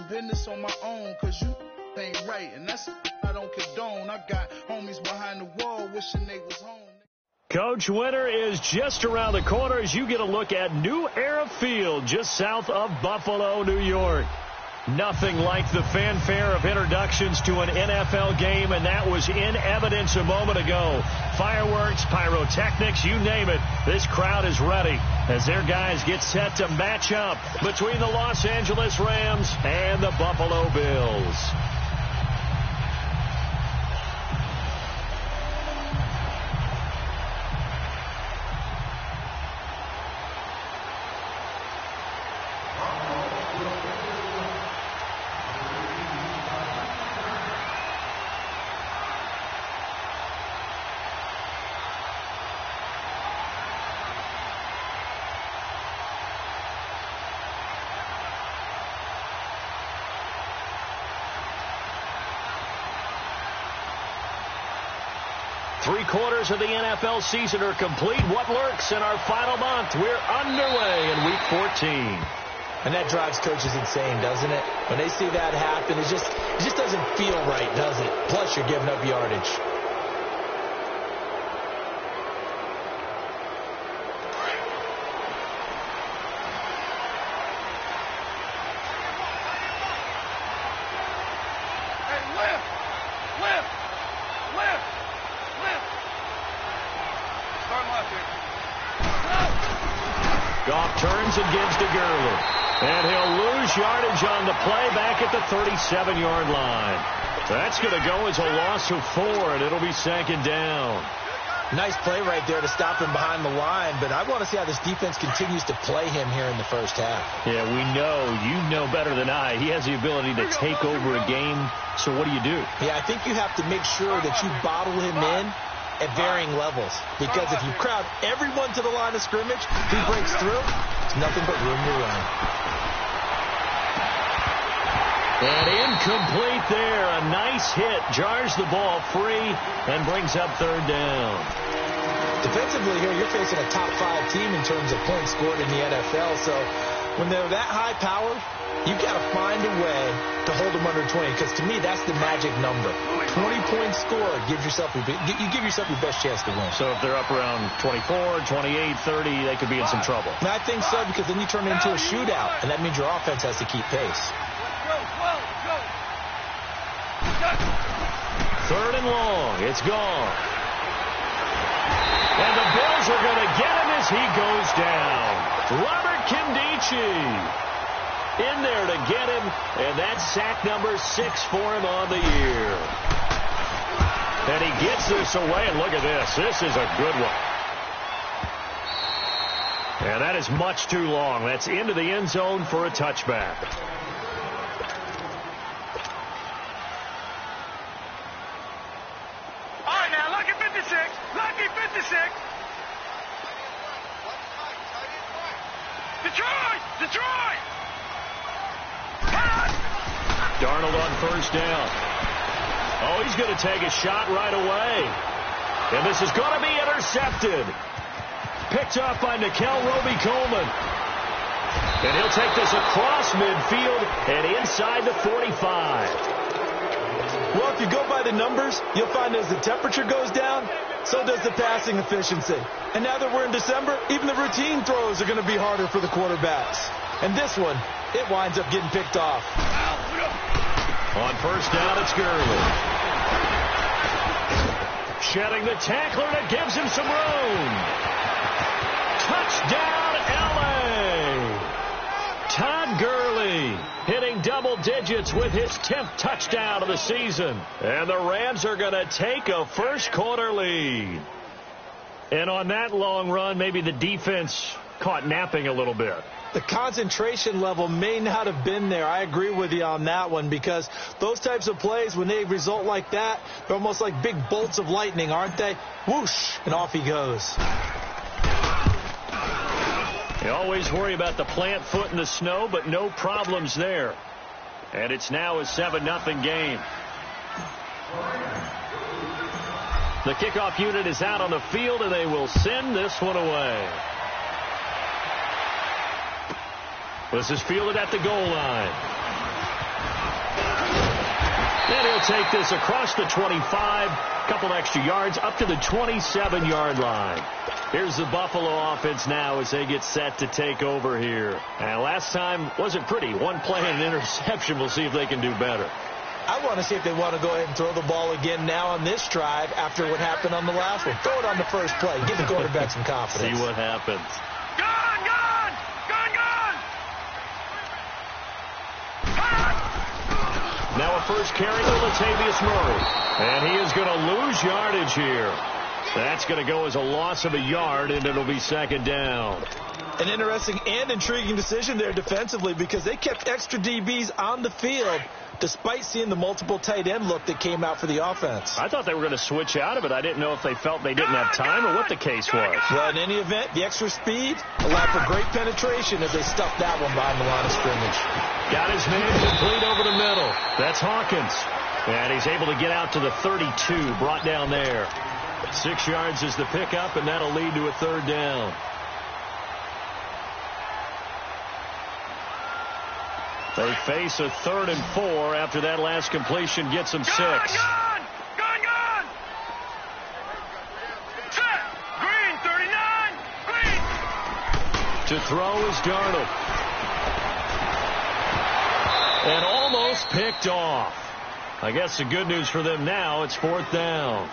business on my own, cause you ain't right, and that's I don't condone. I got homies behind the wall wishing they was home. Coach, winter is just around the corner as you get a look at New Era Field just south of Buffalo, New York. Nothing like the fanfare of introductions to an NFL game, and that was in evidence a moment ago. Fireworks, pyrotechnics, you name it. This crowd is ready as their guys get set to match up between the Los Angeles Rams and the Buffalo Bills. Three-quarters of the NFL season are complete. What lurks in our final month? We're underway in Week 14. And that drives coaches insane, doesn't it? When they see that happen, it just doesn't feel right, does it? Plus, you're giving up yardage. Turns and gives to Gurley. And he'll lose yardage on the play back at the 37-yard line. That's going to go as a loss of 4, and it'll be second down. Nice play right there to stop him behind the line, but I want to see how this defense continues to play him here in the first half. Yeah, we know. You know better than I. He has the ability to take over a game, so what do you do? Yeah, I think you have to make sure that you bottle him in at varying levels, because if you crowd everyone to the line of scrimmage, if he breaks through, it's nothing but room to run. And incomplete there. A nice hit. Jars the ball free and brings up third down. Defensively here, you're facing a top 5 team in terms of points scored in the NFL, so when they're that high powered, you've got to find a way to hold them under 20, because to me, that's the magic number. 20 points scored, you give yourself your best chance to win. So if they're up around 24, 28, 30, they could be in some trouble. And I think so, because then you turn it into a shootout, and that means your offense has to keep pace. Third and long. It's gone. And the Bills are going to get him as he goes down. Robert Kindici in there to get him, and that's sack number 6 for him on the year. And he gets this away, and look at this. This is a good one. And that is much too long. That's into the end zone for a touchback. All right, now, lucky 56. Lucky 56. Detroit! Detroit! Darnold on first down. Oh, he's going to take a shot right away. And this is going to be intercepted. Picked off by Nickel Roby-Coleman. And he'll take this across midfield and inside the 45. Well, if you go by the numbers, you'll find as the temperature goes down, so does the passing efficiency. And now that we're in December, even the routine throws are going to be harder for the quarterbacks. And this one, it winds up getting picked off. On first down, it's Gurley. Shedding the tackler that gives him some room. Touchdown, L.A. Todd Gurley hitting double digits with his 10th touchdown of the season. And the Rams are going to take a first-quarter lead. And on that long run, maybe the defense caught napping a little bit. The concentration level may not have been there. I agree with you on that one, because those types of plays, when they result like that, they're almost like big bolts of lightning, aren't they? Whoosh, and off he goes. You always worry about the plant foot in the snow, but no problems there. And it's now a 7-0 game. The kickoff unit is out on the field, and they will send this one away. This is fielded at the goal line. And he'll take this across the 25, a couple extra yards, up to the 27-yard line. Here's the Buffalo offense now as they get set to take over here. And last time wasn't pretty. One play and an interception. We'll see if they can do better. I want to see if they want to go ahead and throw the ball again now on this drive after what happened on the last one. Throw it on the first play. Give the quarterback some confidence. See what happens. Gone! Now a first carry to Latavius Murray. And he is going to lose yardage here. That's going to go as a loss of a yard, and it'll be second down. An interesting and intriguing decision there defensively because they kept extra DBs on the field despite seeing the multiple tight end look that came out for the offense. I thought they were going to switch out of it. I didn't know if they felt they didn't have time or what the case was. Well, in any event, the extra speed allowed for great penetration as they stuffed that one behind the line of scrimmage. Got his man complete over the middle. That's Hawkins. And he's able to get out to the 32, brought down there. 6 yards is the pickup, and that'll lead to a third down. They face a 3rd and 4 after that last completion gets them 6. Gone! Set! Green, 39! Green! To throw is Darnold. And almost picked off. I guess the good news for them now, it's 4th down.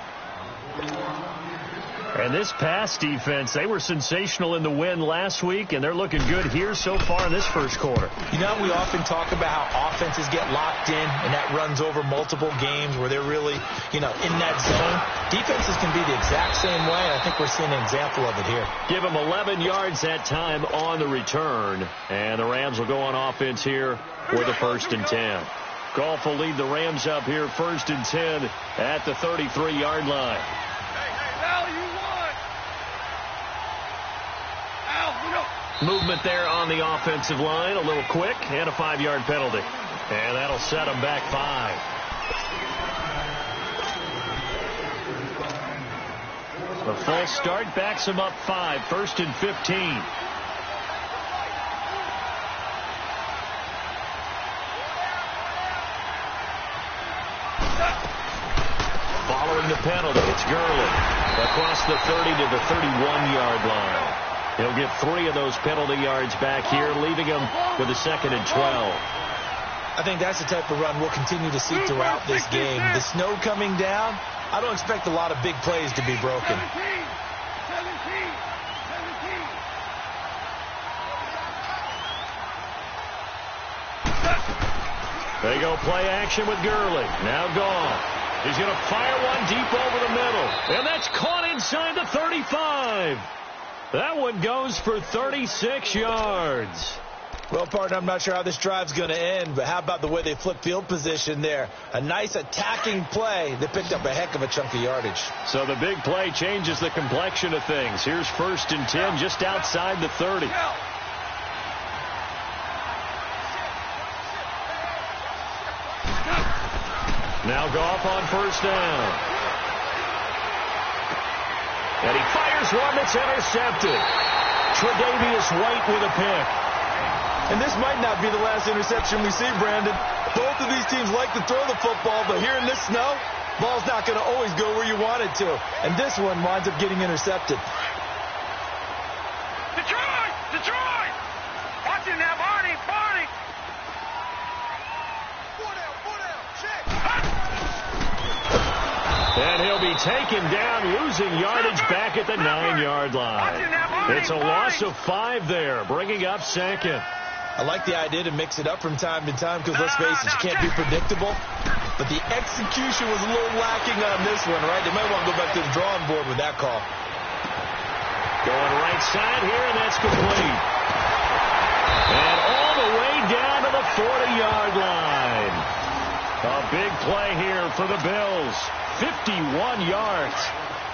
And this pass defense, they were sensational in the win last week, and they're looking good here so far in this first quarter. You know, we often talk about how offenses get locked in, and that runs over multiple games where they're really, in that zone. Defenses can be the exact same way, and I think we're seeing an example of it here. Give them 11 yards that time on the return, and the Rams will go on offense here with a 1st and 10. Goff will lead the Rams up here 1st and 10 at the 33-yard line. Movement there on the offensive line, a little quick, and a 5-yard penalty. And that'll set them back 5. A false start backs them up 5, 1st and 15. Following the penalty, it's Gurley across the 30 to the 31-yard line. He'll get 3 of those penalty yards back here, leaving him with a 2nd and 12. I think that's the type of run we'll continue to see throughout this game. The snow coming down, I don't expect a lot of big plays to be broken. 17. They go play action with Gurley. Now Goff. He's going to fire one deep over the middle. And that's caught inside the 35. That one goes for 36 yards. Well, partner, I'm not sure how this drive's going to end, but how about the way they flip field position there? A nice attacking play that picked up a heck of a chunk of yardage. So the big play changes the complexion of things. Here's 1st and 10 just outside the 30. Now Goff on 1st down. And he fires one that's intercepted. Tre'Davious White with a pick. And this might not be the last interception we see, Brandon. Both of these teams like to throw the football, but here in this snow, ball's not going to always go where you want it to. And this one winds up getting intercepted. Detroit! Watch it now, Barney! Check! And he'll be taken down, losing yardage back at the 9-yard line. It's a loss of 5 there, bringing up 2nd. I like the idea to mix it up from time to time because, let's face it, you can't be predictable. But the execution was a little lacking on this one, right? They might want to go back to the drawing board with that call. Going right side here, and that's complete. And all the way down to the 40-yard line. A big play here for the Bills. 51 yards.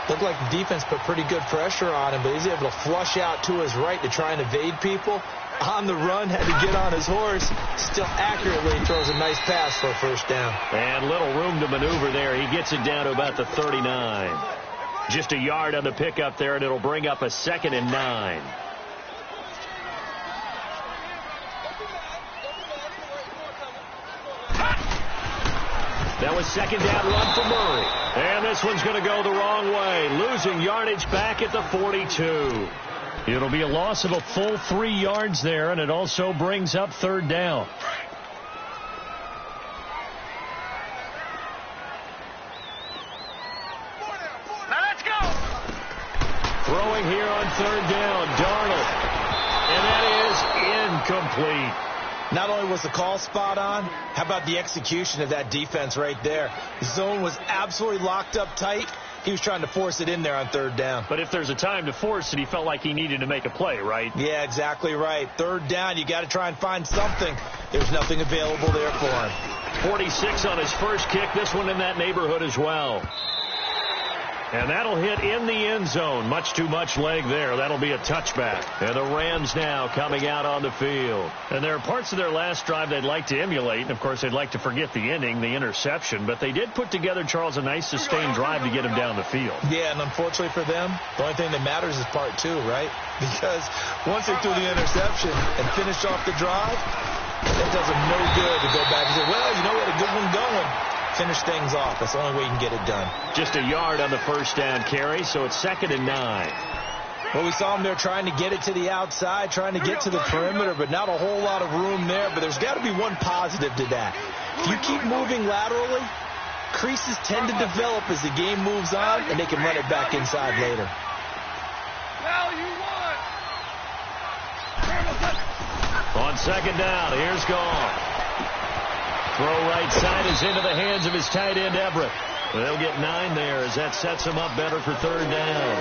Looked like the defense put pretty good pressure on him, but he's able to flush out to his right to try and evade people. On the run, had to get on his horse. Still accurately throws a nice pass for a 1st down. And little room to maneuver there. He gets it down to about the 39. Just a yard on the pickup there, and it'll bring up a 2nd and 9. That was second down run for Murray. And this one's going to go the wrong way, losing yardage back at the 42. It'll be a loss of a full 3 yards there, and it also brings up third down. Now let's go. Throwing here on third down, Darnold. And that is incomplete. Not only was the call spot on, how about the execution of that defense right there? The zone was absolutely locked up tight. He was trying to force it in there on third down. But if there's a time to force it, he felt like he needed to make a play, right? Yeah, exactly right. Third down, you got to try and find something. There's nothing available there for him. 46 on his first kick. This one in that neighborhood as well. And that'll hit in the end zone. Much too much leg there. That'll be a touchback. And the Rams now coming out on the field. And there are parts of their last drive they'd like to emulate. And, of course, they'd like to forget the ending, the interception. But they did put together, Charles, a nice sustained drive to get him down the field. Yeah, and unfortunately for them, the only thing that matters is part 2, right? Because once they threw the interception and finished off the drive, it does them no good to go back and say, well, you know, we had a good one going. Finish things off. That's the only way you can get it done. Just a yard on the first down carry, so it's 2nd and 9. Well, we saw him there trying to get it to the outside, trying to get to the perimeter, but not a whole lot of room there. But there's got to be one positive to that. If you keep moving laterally, creases tend to develop as the game moves on, and they can run it back inside later. Now you won. On second down, here's Goff. Throw right side is into the hands of his tight end, Everett. They'll get 9 there as that sets him up better for third down.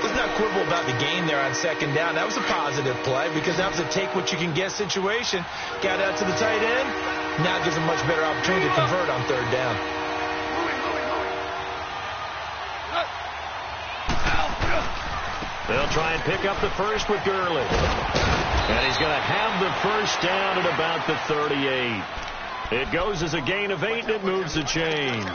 Let's not quibble about the gain there on second down. That was a positive play because that was a take-what-you-can-get situation. Got out to the tight end. Now it gives him much better opportunity to convert on third down. They'll try and pick up the first with Gurley. And he's going to have the first down at about the 38. It goes as a gain of 8, and it moves the chains.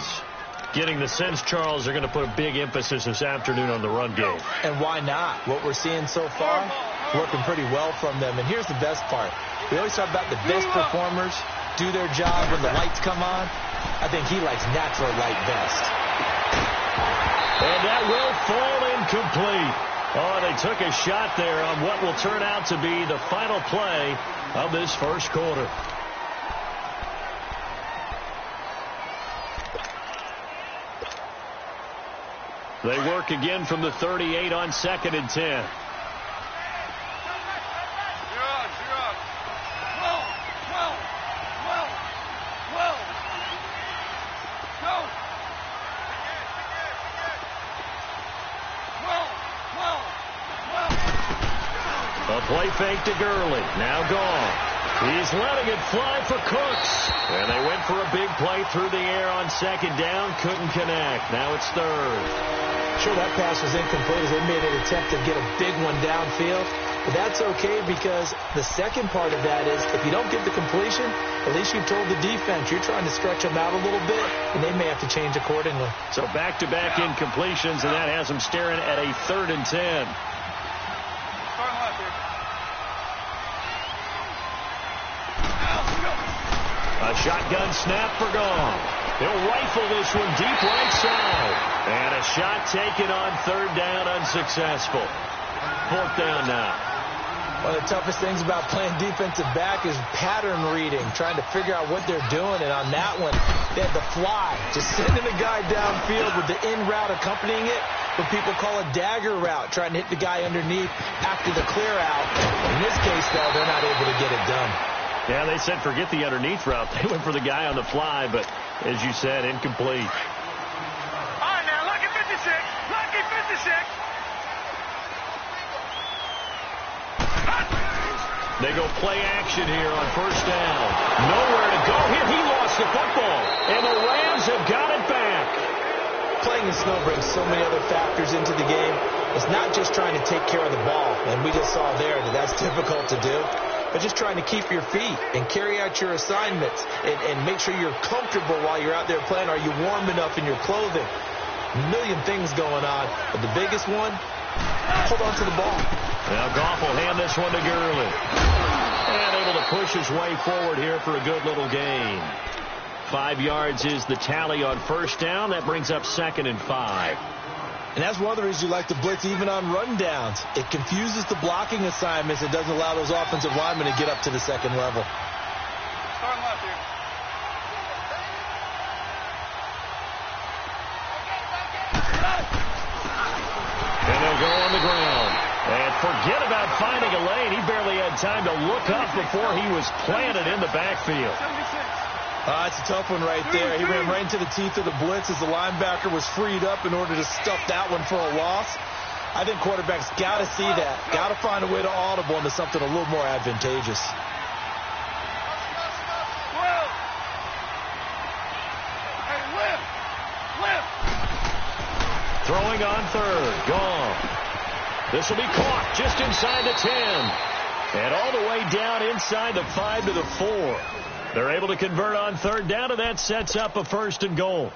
Getting the sense, Charles, they're going to put a big emphasis this afternoon on the run game. And why not? What we're seeing so far, working pretty well from them. And here's the best part. We always talk about the best performers do their job when the lights come on. I think he likes natural light best. And that will fall incomplete. Oh, they took a shot there on what will turn out to be the final play of this first quarter. They work again from the 38 on 2nd and 10. A play fake to Gurley. Now gone. He's letting it fly for Cooks. And they went for a big play through the air on second down. Couldn't connect. Now it's third. Sure, that pass was incomplete as they made an attempt to get a big one downfield. But that's okay because the second part of that is if you don't get the completion, at least you've told the defense you're trying to stretch them out a little bit, and they may have to change accordingly. So back-to-back incompletions, and that has them staring at a 3rd and 10. A shotgun snap for Goff. He'll rifle this one deep right side. And a shot taken on third down, unsuccessful. 4th down now. One of the toughest things about playing defensive back is pattern reading, trying to figure out what they're doing. And on that one, they had the fly, just sending a guy downfield with the in route accompanying it, what people call a dagger route, trying to hit the guy underneath after the clear out. In this case, though, they're not able to get it done. Yeah, they said forget the underneath route. They went for the guy on the fly, but as you said, incomplete. All right, now, lucky 56. Lucky 56. They go play action here on first down. Nowhere to go here. He lost the football, and the Rams have got it back. Playing in snow brings so many other factors into the game. It's not just trying to take care of the ball, and we just saw there that that's difficult to do. But just trying to keep your feet and carry out your assignments and make sure you're comfortable while you're out there playing. Are you warm enough in your clothing? A million things going on, but the biggest one, hold on to the ball. Now Goff will hand this one to Gurley. And able to push his way forward here for a good little gain. 5 yards is the tally on first down. That brings up 2nd and 5. And that's one of the reasons you like to blitz even on run downs. It confuses the blocking assignments. It doesn't allow those offensive linemen to get up to the second level. Start left here. And they'll go on the ground. And forget about finding a lane. He barely had time to look up before he was planted in the backfield. 76. It's a tough one right there. He ran right into the teeth of the blitz as the linebacker was freed up in order to stuff that one for a loss. I think quarterbacks got to see that. Got to find a way to audible into something a little more advantageous. Throwing on third. Gone. This will be caught just inside the 10. And all the way down inside the 5 to the 4. They're able to convert on third down, and that sets up a 1st and goal.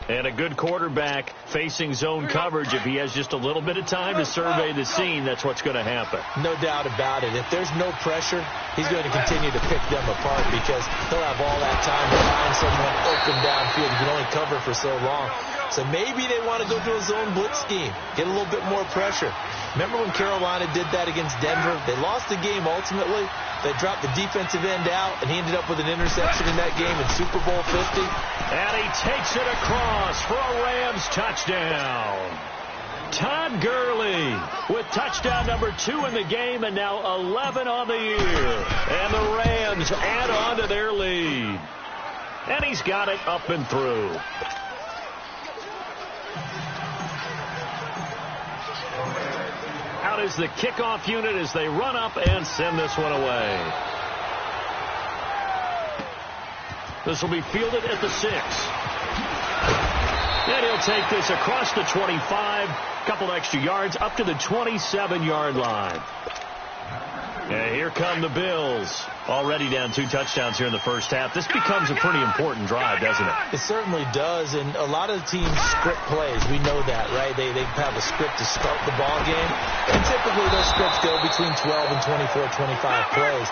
And a good quarterback facing zone coverage. If he has just a little bit of time to survey the scene, that's what's going to happen. No doubt about it. If there's no pressure, he's going to continue to pick them apart because he'll have all that time to find someone open downfield. He can only cover for so long. So maybe they want to go to a zone blitz scheme, get a little bit more pressure. Remember when Carolina did that against Denver? They lost the game ultimately. They dropped the defensive end out, and he ended up with an interception in that game in Super Bowl 50. And he takes it across for a Rams touchdown. Todd Gurley with touchdown number 2 in the game, and now 11 on the year. And the Rams add on to their lead. And he's got it up and through. Out is the kickoff unit as they run up and send this one away. This will be fielded at the 6. And he'll take this across the 25, couple extra yards up to the 27-yard line. And here come the Bills. Already down 2 touchdowns here in the first half. This becomes a pretty important drive, doesn't it? It certainly does, and a lot of the teams script plays. We know that, right? They have a script to start the ball game, and typically those scripts go between 12 and 24, 25 plays.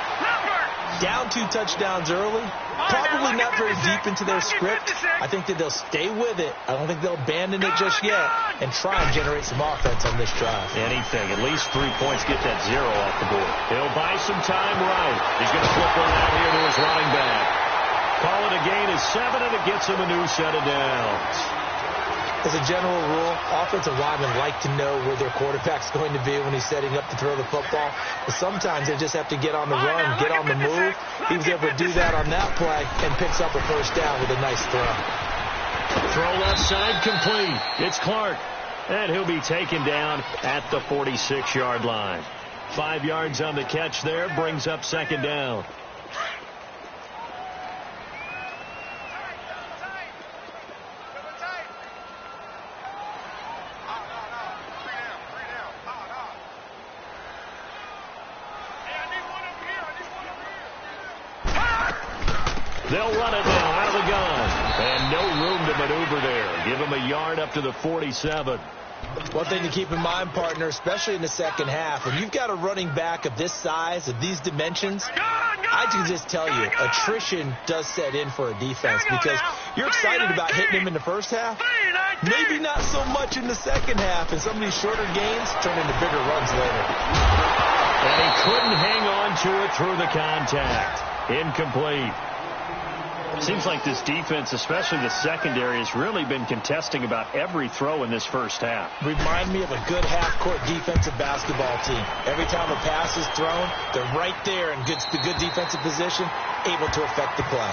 Down 2 touchdowns early, probably not very deep into their script. I think that they'll stay with it. I don't think they'll abandon it just yet and try and generate some offense on this drive. Anything. At least 3 points, get that 0 off the board. He'll buy some time right. He's going to flip one out here to his running back. Call it a gain of 7, and it gets him a new set of downs. As a general rule, offensive linemen like to know where their quarterback's going to be when he's setting up to throw the football. But sometimes they just have to get on the run, get on the move. He was able to do that on that play and picks up a 1st down with a nice throw. Throw left side complete. It's Clark. And he'll be taken down at the 46-yard line. 5 yards on the catch there, brings up 2nd down. They'll run it now out of the gun. And no room to maneuver there. Give him a yard up to the 47. One thing to keep in mind, partner, especially in the second half, when you've got a running back of this size, of these dimensions, I can just tell you, attrition does set in for a defense because you're excited about hitting him in the first half. Maybe not so much in the second half, and some of these shorter gains turn into bigger runs later. And he couldn't hang on to it through the contact. Incomplete. Seems like this defense, especially the secondary, has really been contesting about every throw in this first half. Remind me of a good half-court defensive basketball team. Every time a pass is thrown, they're right there in the good defensive position, able to affect the play.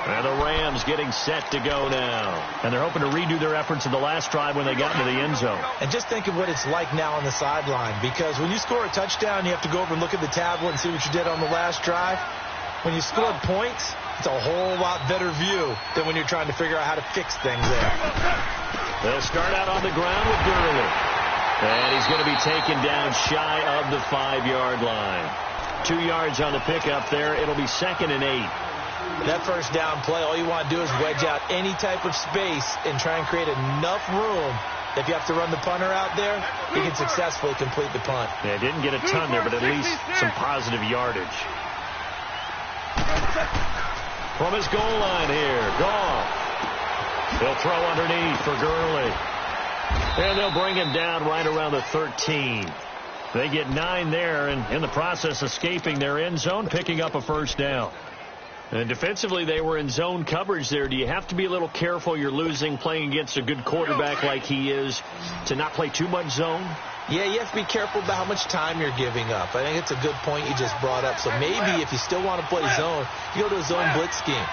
And the Rams getting set to go now. And they're hoping to redo their efforts in the last drive when they got into the end zone. And just think of what it's like now on the sideline, because when you score a touchdown, you have to go over and look at the tablet and see what you did on the last drive. When you scored points, it's a whole lot better view than when you're trying to figure out how to fix things there. They'll start out on the ground with Gurley. And he's going to be taken down shy of the 5-yard line. 2 yards on the pickup there. It'll be 2nd and 8. That first down play, all you want to do is wedge out any type of space and try and create enough room. If you have to run the punter out there, he can successfully complete the punt. Yeah, didn't get a ton there, but at least some positive yardage. from his goal line here. Goff. He'll throw underneath for Gurley. And they'll bring him down right around the 13. They get 9 there, and in the process escaping their end zone, picking up a first down. And defensively, they were in zone coverage there. Do you have to be a little careful you're losing playing against a good quarterback like he is to not play too much zone? Yeah, you have to be careful about how much time you're giving up. I think it's a good point you just brought up. So maybe if you still want to play zone, you go to a zone blitz scheme.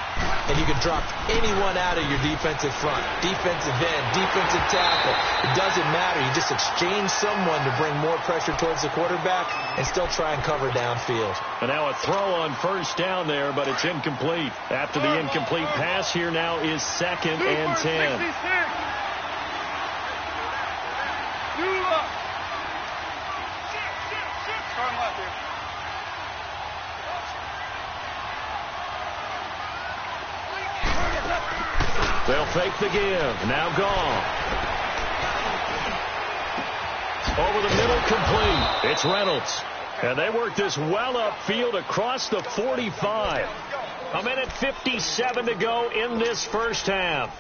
And you can drop anyone out of your defensive front. Defensive end, defensive tackle. It doesn't matter. You just exchange someone to bring more pressure towards the quarterback and still try and cover downfield. And now a throw on first down there, but it's incomplete. After the incomplete pass here now is 2nd and 10. They'll fake the give. Now gone. Over the middle, complete. It's Reynolds. And they work this well upfield across the 45. A minute 57 to go in this first half.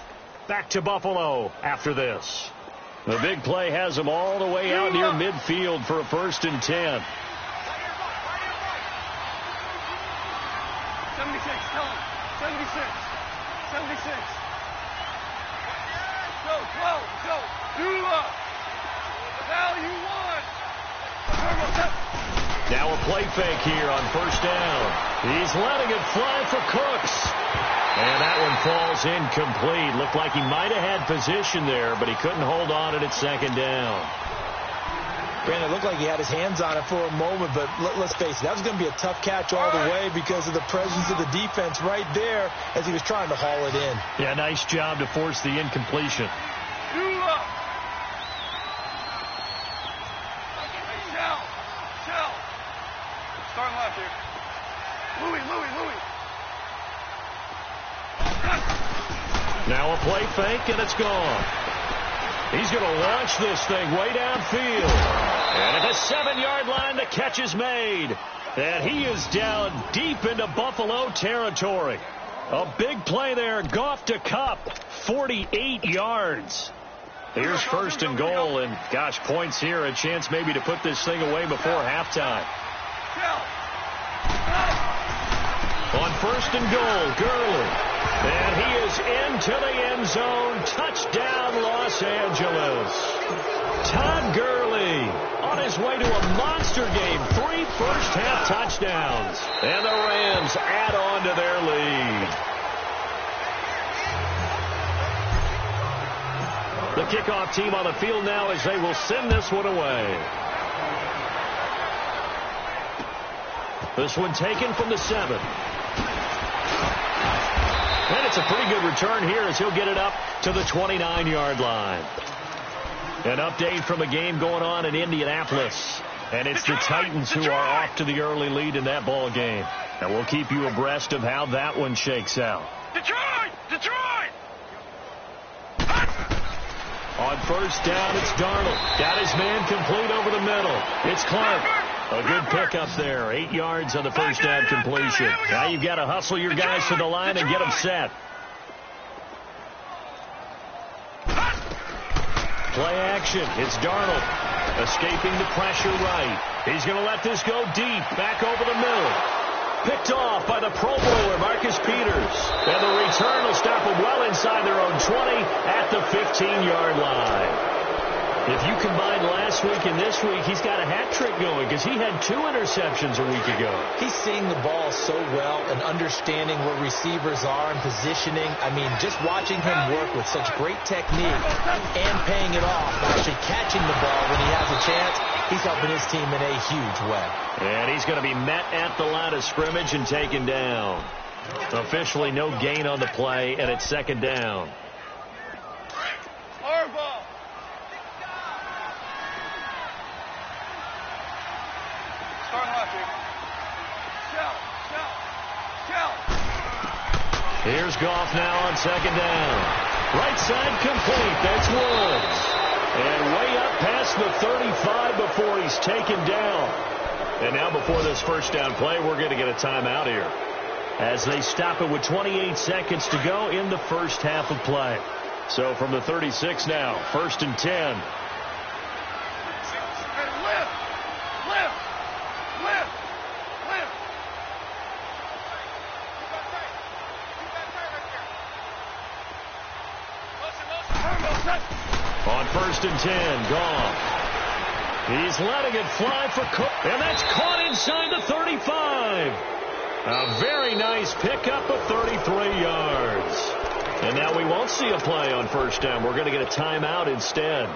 Back to Buffalo after this. The big play has them all the way out near midfield for a 1st and 10. 76, tell him. 76. 76. Go. Do up. Now you want. Now a play fake here on first down. He's letting it fly for Cooks. And that one falls incomplete. Looked like he might have had position there, but he couldn't hold on at 2nd down. Brandon, it looked like he had his hands on it for a moment, but let's face it, that was going to be a tough catch all the way because of the presence of the defense right there as he was trying to haul it in. Yeah, nice job to force the incompletion. Starting left here. Louis. Now a play fake, and it's gone. He's going to launch this thing way downfield. And at the 7-yard line, the catch is made. And he is down deep into Buffalo territory. A big play there. Goff to Kupp, 48 yards. Here's 1st and goal, and gosh, points here. A chance maybe to put this thing away before halftime. On 1st and goal, Gurley. And he is into the end zone. Touchdown, Los Angeles. Todd Gurley on his way to a monster game. 3 first-half touchdowns. And the Rams add on to their lead. The kickoff team on the field now as they will send this one away. This one taken from the 7. And it's a pretty good return here as he'll get it up to the 29-yard line. An update from a game going on in Indianapolis. And it's the Titans who are off to the early lead in that ball game. And we'll keep you abreast of how that one shakes out. Detroit! On first down, it's Darnold. Got his man complete over the middle. It's Clark. A good pickup there. 8 yards on the first down completion. Now you've got to hustle your guys to the line and get them set. Play action. It's Darnold. Escaping the pressure right. He's going to let this go deep. Back over the middle. Picked off by the Pro Bowler, Marcus Peters. And the return will stop them well inside their own 20 at the 15-yard line. If you combine last week and this week, he's got a hat trick going because he had 2 interceptions a week ago. He's seeing the ball so well and understanding where receivers are and positioning. I mean, just watching him work with such great technique and paying it off, actually catching the ball when he has a chance, he's helping his team in a huge way. And he's going to be met at the line of scrimmage and taken down. Officially no gain on the play, and it's 2nd down. Here's Goff now on 2nd down. Right side complete. That's Woods. And way up past the 35 before he's taken down. And now before this first down play, we're going to get a timeout here. as they stop it with 28 seconds to go in the first half of play. So from the 36 now, 1st and 10. On 1st and 10, Goff. He's letting it fly for Cook, and that's caught inside the 35. A very nice pickup of 33 yards. And now we won't see a play on 1st down. We're going to get a timeout instead,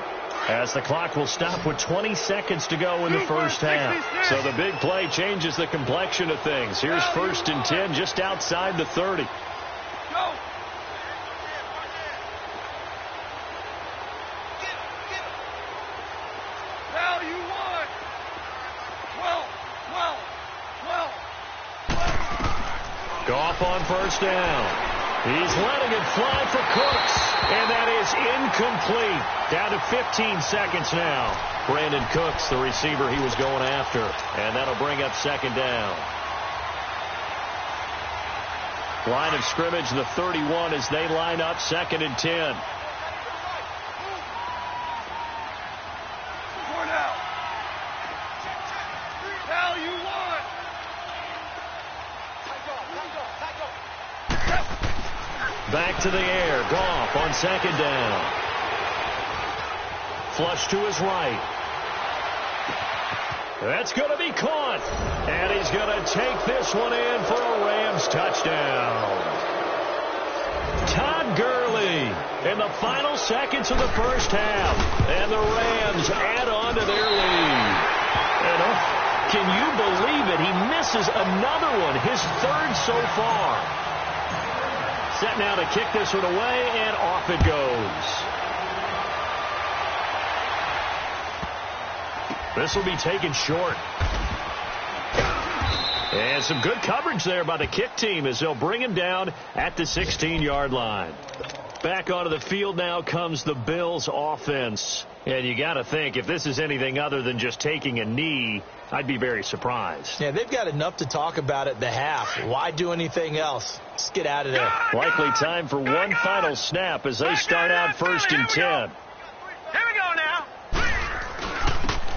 as the clock will stop with 20 seconds to go in the first half. So the big play changes the complexion of things. Here's 1st and 10 just outside the 30. Go! Goff on 1st down. He's letting it fly for Cooks, and that is incomplete. Down to 15 seconds now. Brandon Cooks, the receiver he was going after, and that'll bring up 2nd down. Line of scrimmage, the 31, as they line up 2nd and 10. Back to the air. Goff on 2nd down. Flush to his right. That's going to be caught. And he's going to take this one in for a Rams touchdown. Todd Gurley in the final seconds of the first half. And the Rams add on to their lead. And can you believe it? He misses another one, his 3rd so far. Set now to kick this one away, and off it goes. This will be taken short. And some good coverage there by the kick team as they'll bring him down at the 16-yard line. Back onto the field now comes the Bills offense. And you got to think, if this is anything other than just taking a knee, I'd be very surprised. Yeah, they've got enough to talk about at the half. Why do anything else? Let's get out of there. Likely time for one final snap as they start out 1st and 10. Here we go now.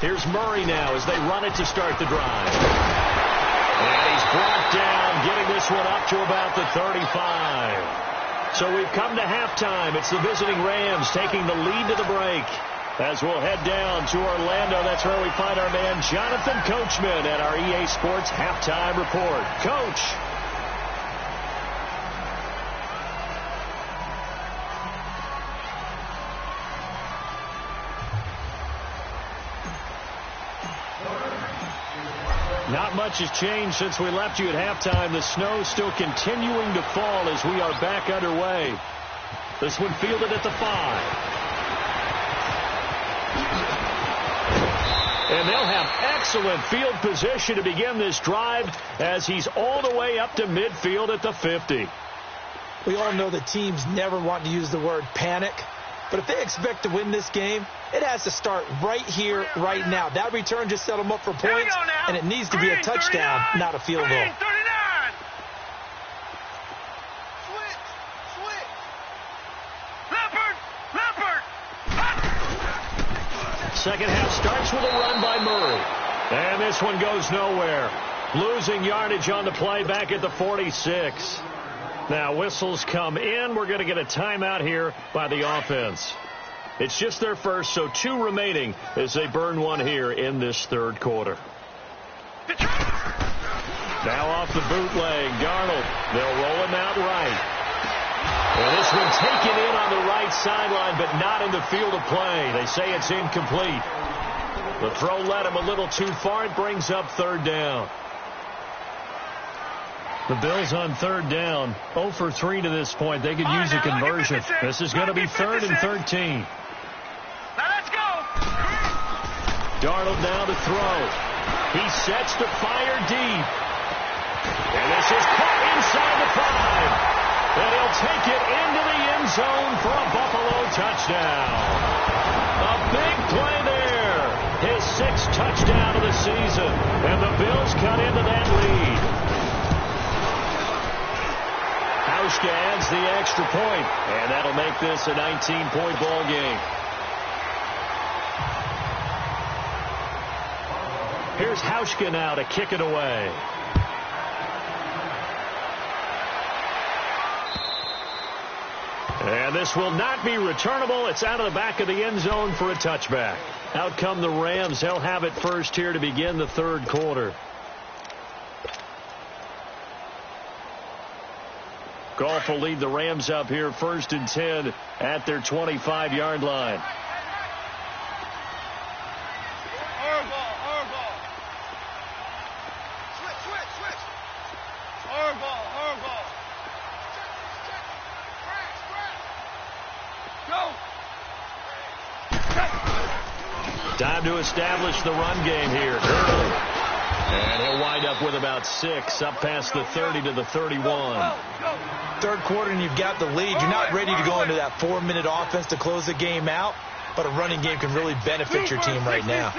Here's Murray now as they run it to start the drive. And he's brought down, getting this one up to about the 35. So we've come to halftime. It's the visiting Rams taking the lead to the break. As we'll head down to Orlando, that's where we find our man Jonathan Coachman at our EA Sports Halftime Report. Coach. Not much has changed since we left you at halftime. The snow still continuing to fall as we are back underway. This one fielded at the 5. And they'll have excellent field position to begin this drive as he's all the way up to midfield at the 50. We all know that teams never want to use the word panic, but if they expect to win this game, it has to start right here, right now. That return just set them up for points, and it needs to be a touchdown, not a field goal. Second half starts with a run by Murray. And this one goes nowhere. Losing yardage on the play back at the 46. Now whistles come in. We're going to get a timeout here by the offense. It's just their first, so 2 remaining as they burn one here in this 3rd quarter. Now off the bootleg, Darnold. They'll roll him out right. And this one taken in on the right sideline, but not in the field of play. They say it's incomplete. The throw led him a little too far. It brings up 3rd down. The Bills on 3rd down, 0 for 3 to this point. They could use a conversion. This is going to be 3rd and 13. Now let's go. Darnold now to throw. He sets to fire deep. And this is caught inside the 5. And he'll take it into the end zone for a Buffalo touchdown. A big play there. His 6th touchdown of the season. And the Bills cut into that lead. Hauschka adds the extra point, and that'll make this a 19-point ball game. Here's Hauschka now to kick it away. And this will not be returnable. It's out of the back of the end zone for a touchback. Out come the Rams. They'll have it first here to begin the third quarter. Goff will lead the Rams up here 1st and 10 at their 25-yard line. Time to establish the run game here. Gurley. And he'll wind up with about 6, up past the 30 to the 31. Third quarter and you've got the lead. You're not ready to go into that 4-minute offense to close the game out, but a running game can really benefit your team right now.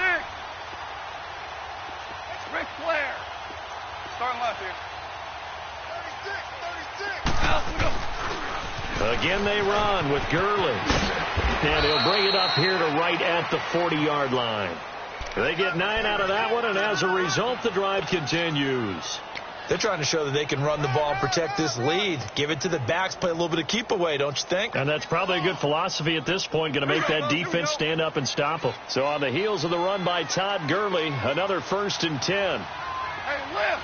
Ric Flair. Starting left here. 36. Again they run with Gurley. And he'll bring it up here to right at the 40-yard line. They get 9 out of that one, and as a result, the drive continues. They're trying to show that they can run the ball and protect this lead. Give it to the backs, play a little bit of keep away, don't you think? And that's probably a good philosophy at this point, going to make that defense stand up and stop them. So on the heels of the run by Todd Gurley, another 1st and 10. Hey, lift!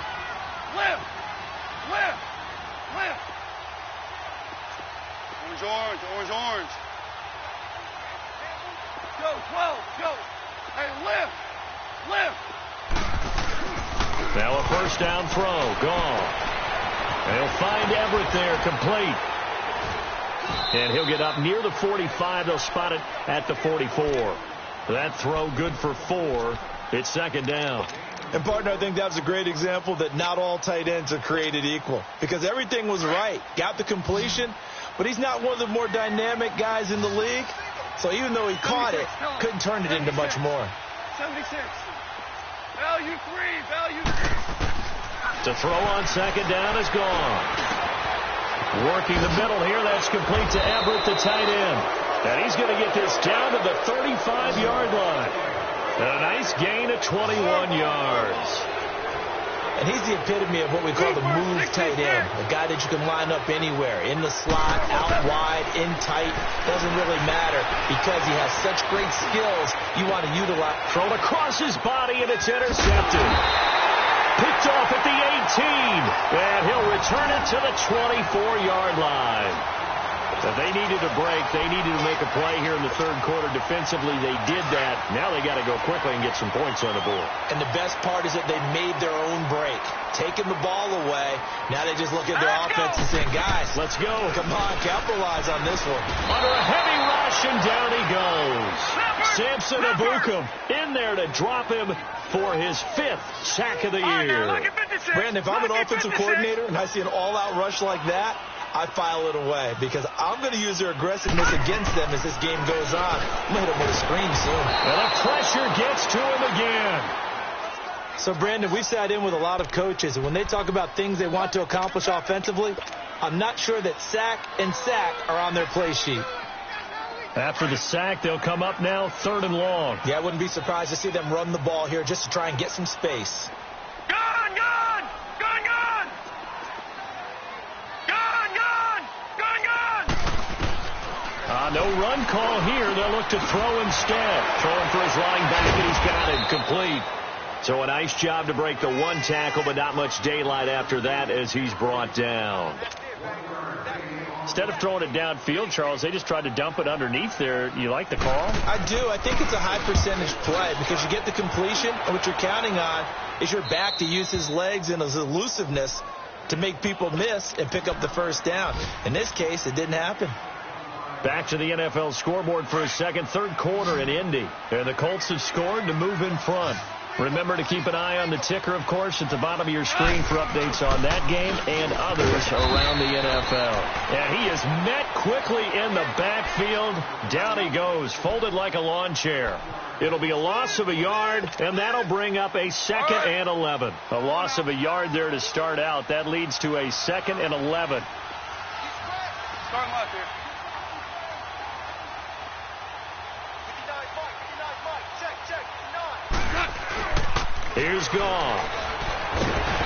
Orange. Go, 12, go. Hey, lift. Now a first down throw, gone. And he'll find Everett there, complete. And he'll get up near the 45. They'll spot it at the 44. That throw good for 4. It's 2nd down. And, partner, I think that was a great example that not all tight ends are created equal. Because everything was right. Got the completion, but he's not one of the more dynamic guys in the league. So even though he caught it, couldn't turn it into much more. 76. Value 3. To throw on 2nd down is gone. Working the middle here. That's complete to Everett, the tight end. And he's going to get this down to the 35-yard line. And a nice gain of 21 yards. And he's the epitome of what we call the move tight end. A guy that you can line up anywhere. In the slot, out wide, in tight. Doesn't really matter because he has such great skills you want to utilize. Thrown across his body and it's intercepted. Picked off at the 18. And he'll return it to the 24-yard line. If they needed a break, they needed to make a play here in the third quarter. Defensively, they did that. Now they got to go quickly and get some points on the board. And the best part is that they made their own break. Taking the ball away. Now they just look at their offense and saying, guys, let's go. Come on, capitalize on this one. Under a heavy rush, and down he goes. Samson Ebukam in there to drop him for his 5th sack of the year. Brandon, if I'm an offensive coordinator and I see an all-out rush like that, I file it away because I'm going to use their aggressiveness against them as this game goes on. I'm going to hit them with a screen soon. And the pressure gets to him again. So, Brandon, we've sat in with a lot of coaches, and when they talk about things they want to accomplish offensively, I'm not sure that sack and sack are on their play sheet. After the sack, they'll come up now 3rd and long. Yeah, I wouldn't be surprised to see them run the ball here just to try and get some space. No run call here. They'll look to throw instead. Throwing for his running back, and he's got it complete. So a nice job to break the 1 tackle, but not much daylight after that as he's brought down. Instead of throwing it downfield, Charles, they just tried to dump it underneath there. You like the call? I do. I think it's a high percentage play because you get the completion, and what you're counting on is your back to use his legs and his elusiveness to make people miss and pick up the first down. In this case, it didn't happen. Back to the NFL scoreboard for a second, third quarter in Indy. And the Colts have scored to move in front. Remember to keep an eye on the ticker, of course, at the bottom of your screen for updates on that game and others around the NFL. And he is met quickly in the backfield. Down he goes, folded like a lawn chair. It'll be a loss of a yard, and that'll bring up a 2nd and 11. A loss of a yard there to start out. That leads to a 2nd and 11. Start left here. Here's Goff.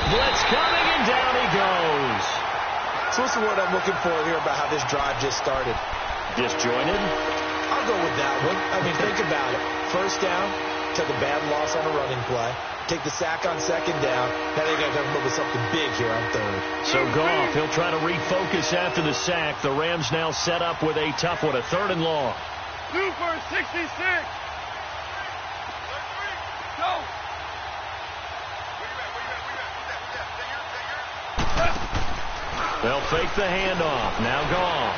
Blitz coming, and down he goes. So what's the word I'm looking for here about how this drive just started? Disjointed? I'll go with that one. I mean, think about it. First down, took a bad loss on a running play. Take the sack on second down. Now they got to come up with something big here on third. So Goff, he'll try to refocus after the sack. The Rams now set up with a tough one, a 3rd and long. 2 for 66. Go. They'll fake the handoff. Now Goff.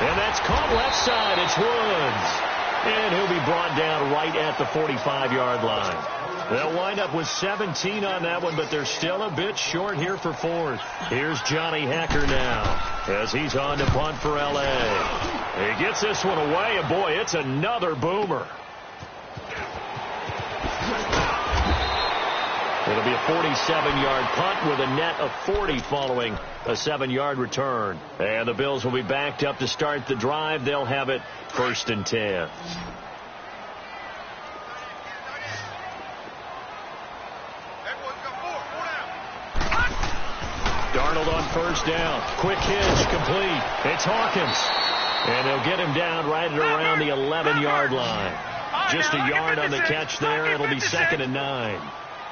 And that's caught left side. It's Woods. And he'll be brought down right at the 45-yard line. They'll wind up with 17 on that one, but they're still a bit short here for 4th. Here's Johnny Hecker now as he's on to punt for L.A. He gets this one away, and boy, it's another boomer. It'll be a 47-yard punt with a net of 40 following a 7-yard return. And the Bills will be backed up to start the drive. They'll have it 1st and 10. Darnold on 1st down. Quick hitch, complete. It's Hawkins. And they'll get him down right at around the 11-yard line. Just a yard on the catch there. It'll be 2nd and 9.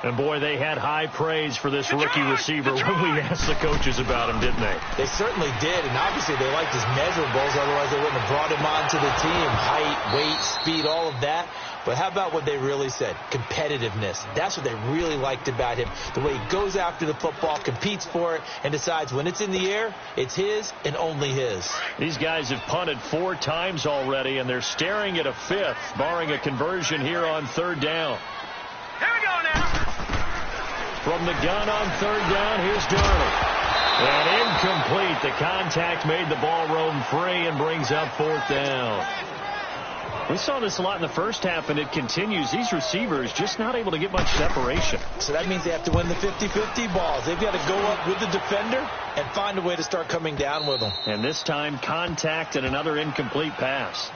And, boy, they had high praise for this rookie receiver when we asked the coaches about him, didn't they? They certainly did, and obviously they liked his measurables. Otherwise, they wouldn't have brought him onto the team. Height, weight, speed, all of that. But how about what they really said? Competitiveness. That's what they really liked about him. The way he goes after the football, competes for it, and decides when it's in the air, it's his and only his. These guys have punted 4 times already, and they're staring at a 5th, barring a conversion here on 3rd down. Here we go now. From the gun on 3rd down, here's Darnold. And incomplete. The contact made the ball roam free and brings up 4th down. We saw this a lot in the first half, and it continues. These receivers just not able to get much separation. So that means they have to win the 50-50 balls. They've got to go up with the defender and find a way to start coming down with them. And this time, contact and another incomplete pass.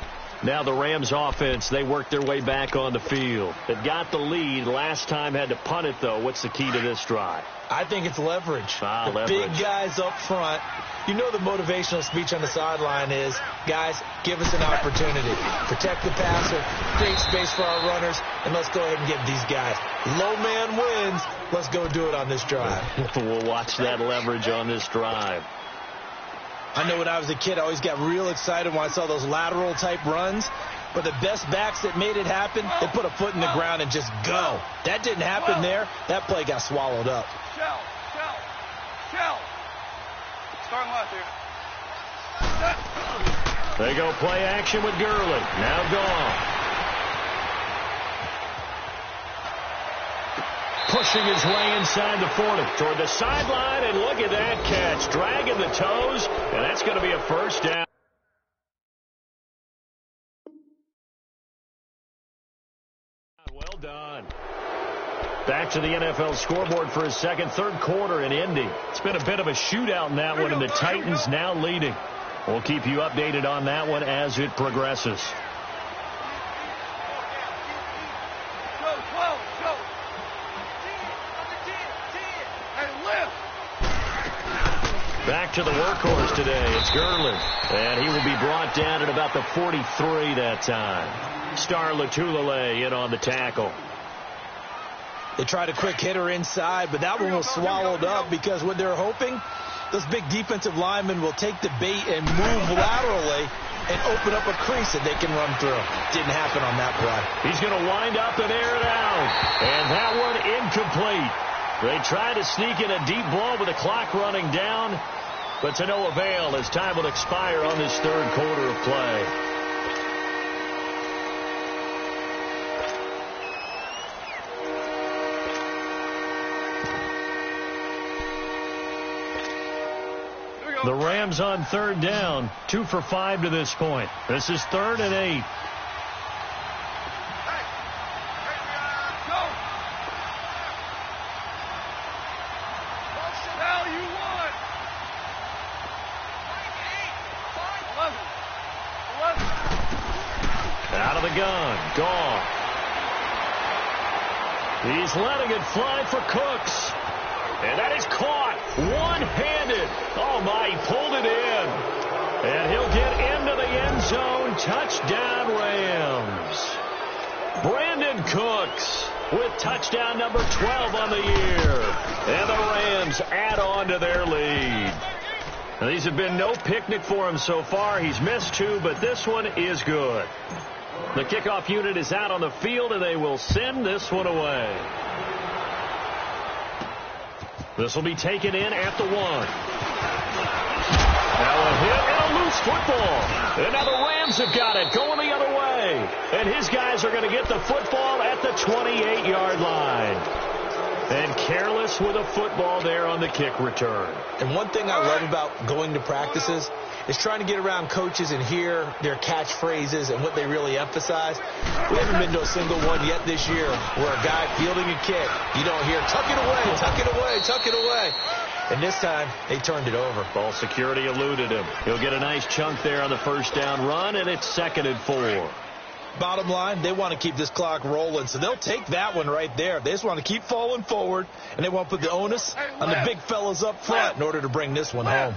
Now the Rams offense, they work their way back on the field. They've got the lead. Last time had to punt it, though. What's the key to this drive? I think it's leverage. The leverage. Big guys up front. You know the motivational speech on the sideline is, guys, give us an opportunity. Protect the passer, create space for our runners, and let's go ahead and get these guys. Low man wins. Let's go do it on this drive. We'll watch that leverage on this drive. I know when I was a kid, I always got real excited when I saw those lateral-type runs. But the best backs that made it happen, they put a foot in the ground and just go. That didn't happen there. That play got swallowed up. Shell. Start left here. They go play action with Gurley. Now gone. Pushing his way inside the 40 toward the sideline, and look at that catch. Dragging the toes, and that's going to be a 1st down. Well done. Back to the NFL scoreboard for his 3rd quarter in Indy. It's been a bit of a shootout in that one, and the Titans now leading. We'll keep you updated on that one as it progresses. Back to the workhorse today. It's Gurley. And he will be brought down at about the 43 that time. Star Latulele in on the tackle. They tried a quick hitter inside, but that one was swallowed up because what they're hoping, those big defensive linemen will take the bait and move laterally and open up a crease that they can run through. Didn't happen on that play. He's going to wind up and air it out. And that one incomplete. They try to sneak in a deep ball with the clock running down, but to no avail as time will expire on this 3rd quarter of play. The Rams on 3rd down, 2 for 5 to this point. This is 3rd and 8. gun. Gone. He's letting it fly for Cooks. And that is caught one-handed. Oh, my, he pulled it in. And he'll get into the end zone. Touchdown, Rams. Brandon Cooks with touchdown number 12 on the year. And the Rams add on to their lead. Now, these have been no picnic for him so far. He's missed 2, but this one is good. The kickoff unit is out on the field, and they will send this one away. This will be taken in at the 1. Now a hit and a loose football. And now the Rams have got it going the other way. And his guys are going to get the football at the 28-yard line. And careless with a football there on the kick return. And one thing I love about going to practices is trying to get around coaches and hear their catchphrases and what they really emphasize. We haven't been to a single one yet this year where a guy fielding a kick, you don't hear, tuck it away, tuck it away, tuck it away. And this time, they turned it over. Ball security eluded him. He'll get a nice chunk there on the first down run, and it's 2nd and 4. Bottom line, they want to keep this clock rolling, so they'll take that one right there. They just want to keep falling forward, and they want to put the onus on the big fellas up front in order to bring this one home.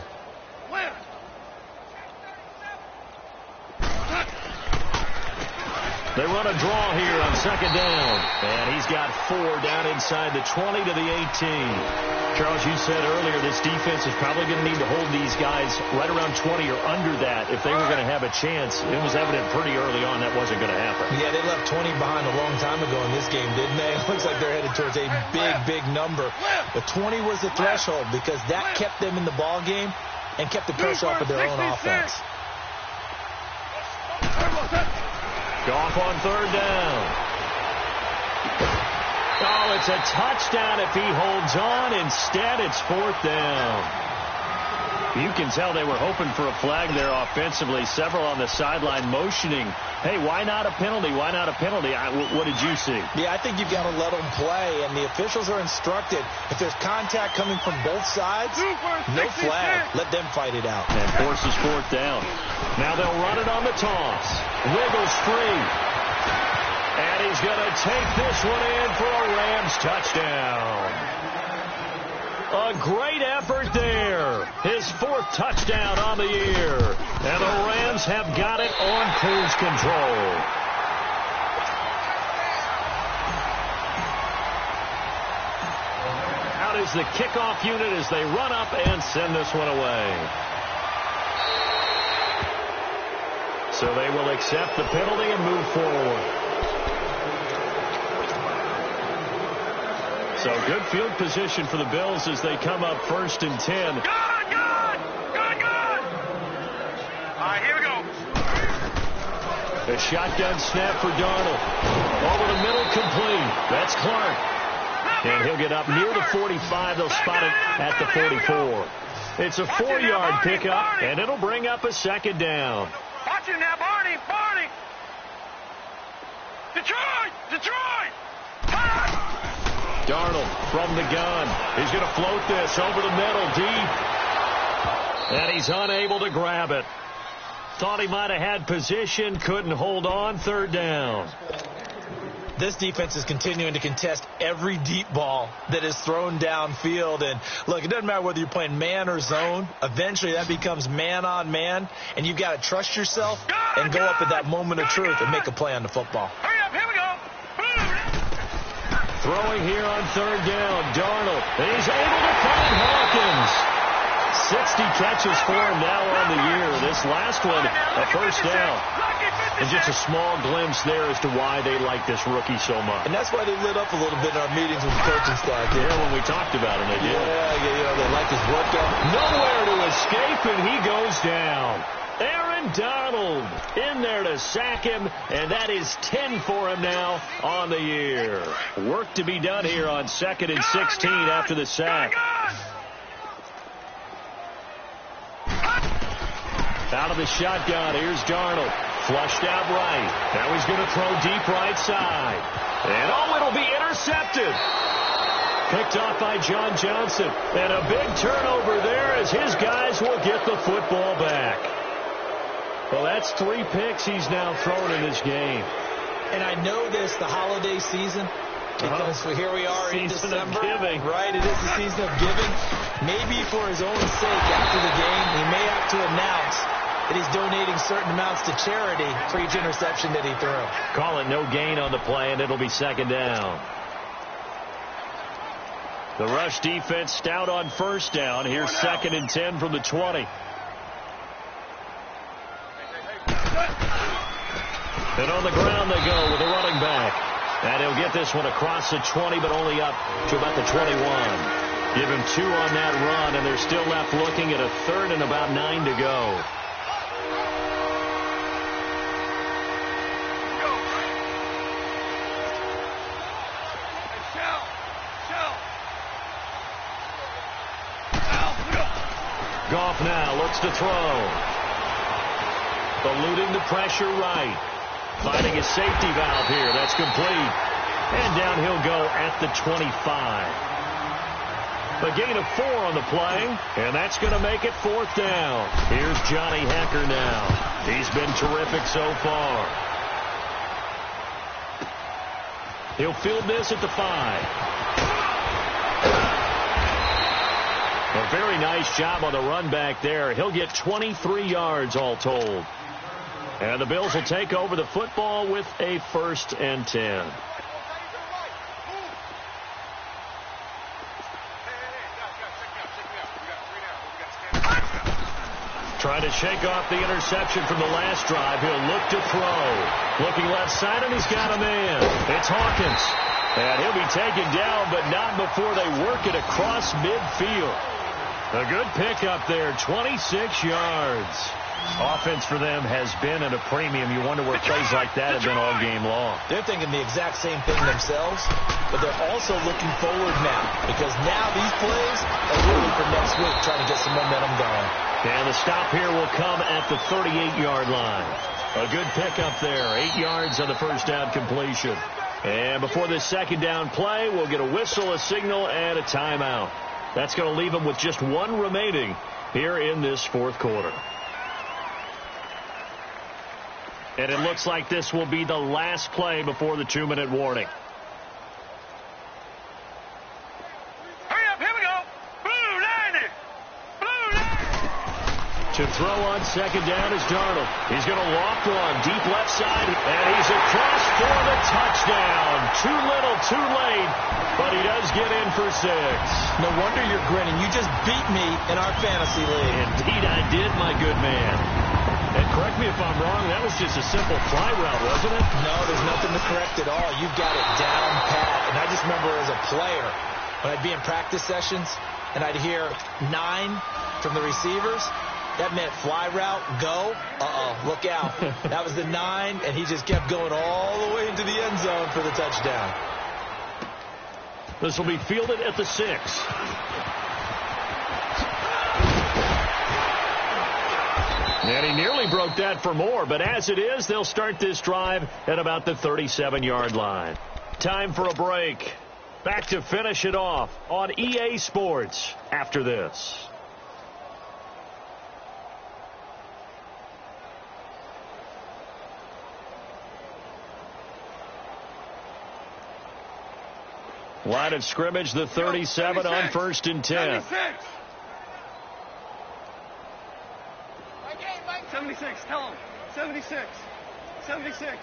They run a draw here on 2nd down. And he's got 4 down inside the 20 to the 18. Charles, you said earlier this defense is probably going to need to hold these guys right around 20 or under that if they were going to have a chance. It was evident pretty early on that wasn't going to happen. Yeah, they left 20 behind a long time ago in this game, didn't they? It looks like they're headed towards a big, big number. But 20 was the threshold because that kept them in the ball game and kept the pressure off of their own offense. Goff on 3rd down. Oh, it's a touchdown if he holds on. Instead, it's 4th down. You can tell they were hoping for a flag there offensively. Several on the sideline motioning, hey, why not a penalty? Why not a penalty? What did you see? Yeah, I think you've got to let them play, and the officials are instructed. If there's contact coming from both sides, no flag. Let them fight it out. And forces 4th down. Now they'll run it on the toss. Wiggles free. And he's going to take this one in for a Rams touchdown. A great effort there. His 4th touchdown on the year. And the Rams have got it on cruise control. Out is the kickoff unit as they run up and send this one away. So they will accept the penalty and move forward. So good field position for the Bills as they come up 1st and 10. Good! All right, here we go. A shotgun snap for Darnold. Over the middle, complete. That's Clark. And he'll get up near the 45. They'll spot it at the 44. It's a 4-yard pickup, and it'll bring up a 2nd down. Watch him now, Barney! Detroit! Darnold from the gun. He's going to float this over the middle, deep. And he's unable to grab it. Thought he might have had position, couldn't hold on. 3rd down. This defense is continuing to contest every deep ball that is thrown downfield. And, look, it doesn't matter whether you're playing man or zone. Eventually, that becomes man-on-man, and you've got to trust yourself and go up at that moment of truth and make a play on the football. Hurry up, here we go. Throwing here on 3rd down, Darnold. And he's able to find Hawkins. 60 catches for him now on the year. This last one, a 1st down. And just a small glimpse there as to why they like this rookie so much. And that's why they lit up a little bit in our meetings with the coaching staff. Yeah, when we talked about him, they did. Yeah, they like his workout. Nowhere to escape, and he goes down. Aaron Donald in there to sack him, and that is 10 for him now on the year. Work to be done here on 2nd and 16 after the sack. Out of the shotgun, here's Darnold. Flushed out right. Now he's going to throw deep right side. And it'll be intercepted. Picked off by John Johnson. And a big turnover there as his guys will get the football back. Well, that's 3 picks he's now thrown in this game. And I know this, the holiday season, because here we are in December. Giving. Right, it is the season of giving. Maybe for his own sake after the game, he may have to announce that he's donating certain amounts to charity for each interception that he threw. Call it no gain on the play, and it'll be 2nd down. The rush defense stout on 1st down. Here's 2nd and 10 from the 20. And on the ground they go with the running back. And he'll get this one across the 20, but only up to about the 21. Give him 2 on that run, and they're still left looking at a 3rd and about 9 to go. Goff now looks to throw. Eluding the pressure right. Finding a safety valve here. That's complete. And down he'll go at the 25. A gain of 4 on the play, and that's going to make it 4th down. Here's Johnny Hecker now. He's been terrific so far. He'll field this at the 5. A very nice job on the run back there. He'll get 23 yards all told. And the Bills will take over the football with a 1st and 10. Trying to shake off the interception from the last drive. He'll look to throw. Looking left side, and he's got a man. It's Hawkins. And he'll be taken down, but not before they work it across midfield. A good pickup there, 26 yards. Offense for them has been at a premium. You wonder where plays like that have been all game long. They're thinking the exact same thing themselves, but they're also looking forward now, because now these plays are really for next week, trying to get some momentum going. And the stop here will come at the 38-yard line. A good pickup there, 8 yards on the 1st down completion. And before this 2nd down play, we'll get a whistle, a signal, and a timeout. That's going to leave them with just 1 remaining here in this 4th quarter. And it looks like this will be the last play before the 2-minute warning. Hurry up, here we go. Blue 90. Blue 90. To throw on 2nd down is Darnold. He's going to loft one deep left side, and he's across for the touchdown. Too little, too late, but he does get in for 6. No wonder you're grinning. You just beat me in our fantasy league. Indeed I did, my good man. And correct me if I'm wrong, that was just a simple fly route, wasn't it? No, there's nothing to correct at all. You've got it down pat. And I just remember as a player, when I'd be in practice sessions, and I'd hear 9 from the receivers, that meant fly route, go, look out. That was the 9, and he just kept going all the way into the end zone for the touchdown. This will be fielded at the 6. And he nearly broke that for more, but as it is, they'll start this drive at about the 37-yard line. Time for a break. Back to finish it off on EA Sports after this. Line of scrimmage, the 37 on 1st and 10. 76, tell him. 76. 76.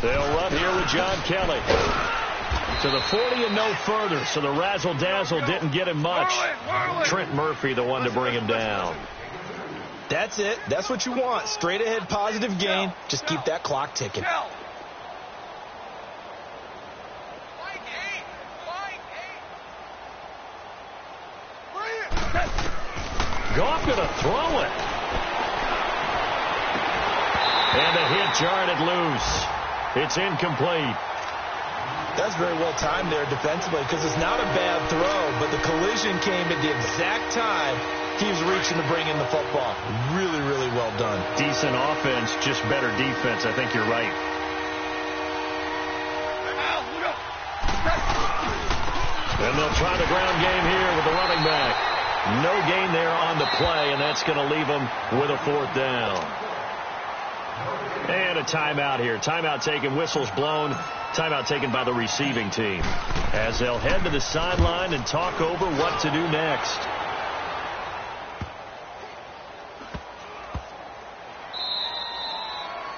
They'll run here with John Kelly. To the 40 and no further, so the razzle-dazzle didn't get him much. Trent Murphy, the one to bring him down. That's it. That's what you want. Straight ahead positive gain. Just keep that clock ticking. Goff going to throw it. And the hit jarred it loose. It's incomplete. That's very well timed there defensively, because it's not a bad throw, but the collision came at the exact time he was reaching to bring in the football. Really, really well done. Decent offense, just better defense. I think you're right. And they'll try the ground game here with the running back. No gain there on the play, and that's going to leave them with a 4th down. And a timeout here. Timeout taken, whistles blown. Timeout taken by the receiving team as they'll head to the sideline and talk over what to do next.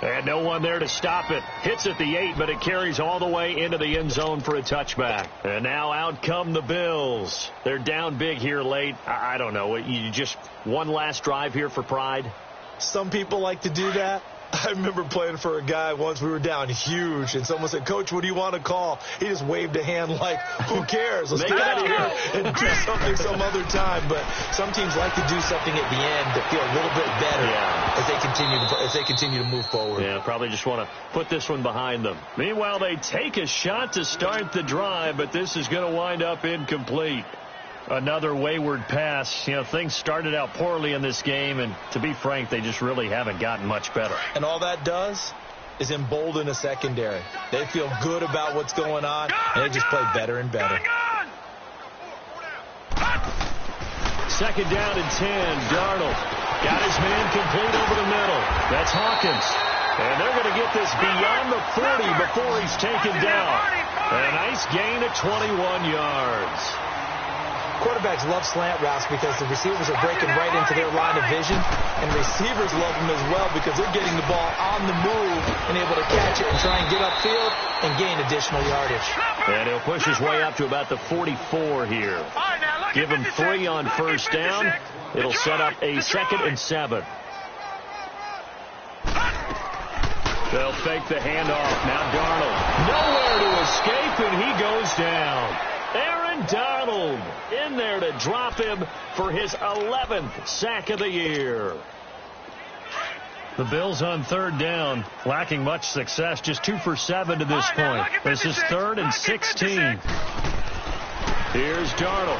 And no one there to stop it. Hits at the 8, but it carries all the way into the end zone for a touchback. And now out come the Bills. They're down big here late. I don't know. You just one last drive here for pride? Some people like to do that. I remember playing for a guy once. We were down huge, and someone said, "Coach, what do you want to call?" He just waved a hand like, who cares? Let's get out of here and do something some other time. But some teams like to do something at the end to feel a little bit better as they continue to move forward. Yeah, probably just want to put this one behind them. Meanwhile, they take a shot to start the drive, but this is going to wind up incomplete. Another wayward pass. You know, things started out poorly in this game, and to be frank, they just really haven't gotten much better. And all that does is embolden a secondary. They feel good about what's going on, and they just play better and better. Second down and 10. Darnold got his man complete over the middle. That's Hawkins. And they're going to get this beyond the 40 before he's taken down. A nice gain of 21 yards. Quarterbacks love slant routes because the receivers are breaking right into their line of vision, and receivers love them as well because they're getting the ball on the move and able to catch it and try and get upfield and gain additional yardage. And he'll push his way up to about the 44 here. Give him 3 on first down. It'll set up a 2nd and 7. They'll fake the handoff. Now Darnold. Nowhere to escape, and he goes down. Aaron Donald in there to drop him for his 11th sack of the year. The Bills on 3rd down, lacking much success, just 2 for 7 to this point. This is 3rd and 16. Here's Darnold.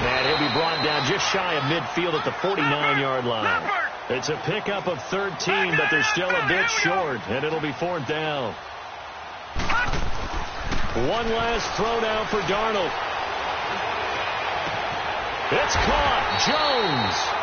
And he'll be brought down just shy of midfield at the 49-yard line. It's a pickup of 13, but they're still a bit short, and it'll be 4th down. One last throw now for Darnold. It's caught. Jones.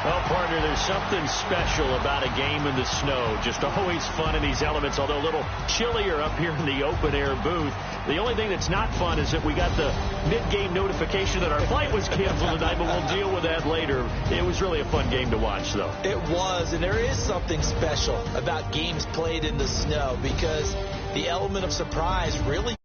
Well, partner, there's something special about a game in the snow. Just always fun in these elements, although a little chillier up here in the open-air booth. The only thing that's not fun is that we got the mid-game notification that our flight was canceled tonight, but we'll deal with that later. It was really a fun game to watch, though. It was, and there is something special about games played in the snow because the element of surprise really